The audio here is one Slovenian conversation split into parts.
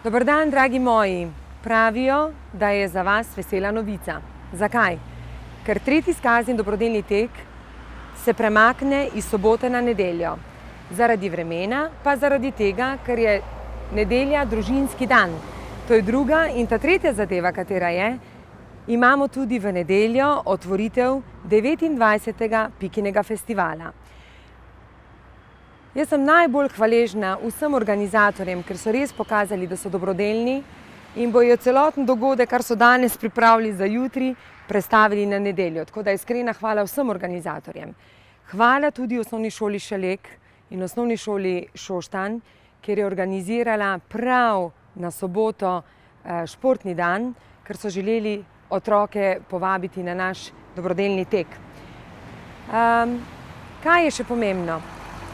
Dober dan, dragi moji. Pravijo, da je za vas vesela novica. Zakaj? Ker tretji skazni dobrodelni tek se premakne iz sobote na nedeljo. Zaradi vremena, pa zaradi tega, ker je nedelja družinski dan. To je druga in ta tretja zadeva, katera je, imamo tudi v nedeljo otvoritev 29. Pikinega festivala. Jaz sem najbolj hvaležna vsem organizatorjem, ker so res pokazali, da so dobrodelni in bojo celoten dogodek, kar so danes pripravili za jutri, prestavili na nedeljo. Tako da iskrena hvala vsem organizatorjem. Hvala tudi Osnovni šoli Šalek in Osnovni šoli Šoštanj, kjer je organizirala prav na soboto športni dan, ker so želeli otroke povabiti na naš dobrodelni tek. Kaj je še pomembno?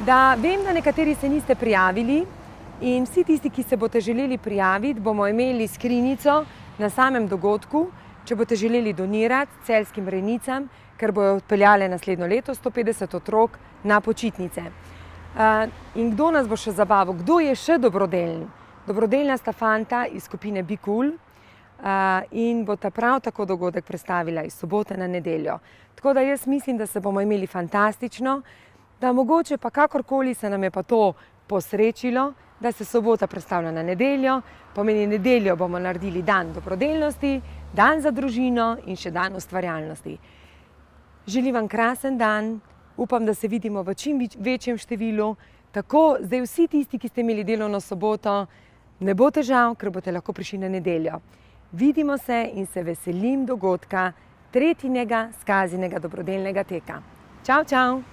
Da vem, da nekateri se niste prijavili in vsi tisti, ki se boste želeli prijaviti, bomo imeli skrinjico na samem dogodku, če boste želeli donirati celjskim rejnicam, ker bojo odpeljale naslednjo leto 150 otrok na počitnice. In kdo nas bo še zabaval? Kdo je še dobrodeln? Dobrodelna sta fanta iz skupine Be Cool in bo ta prav tako dogodek prestavila iz sobote na nedeljo. Tako da jaz mislim, da se bomo imeli fantastično, da mogoče pa kakorkoli se nam je pa to posrečilo, da se sobota prestavlja na nedeljo, pomeni nedeljo bomo naredili dan dobrodelnosti, dan za družino in še dan ustvarjalnosti. Želim vam krasen dan, upam, da se vidimo v čim večjem številu, tako zdaj vsi tisti, ki ste imeli delovno soboto, ne bo težav, ker boste lahko prišli na nedeljo. Vidimo se in se veselim dogodka tretjega skazinega dobrodelnega teka. Čau, čau!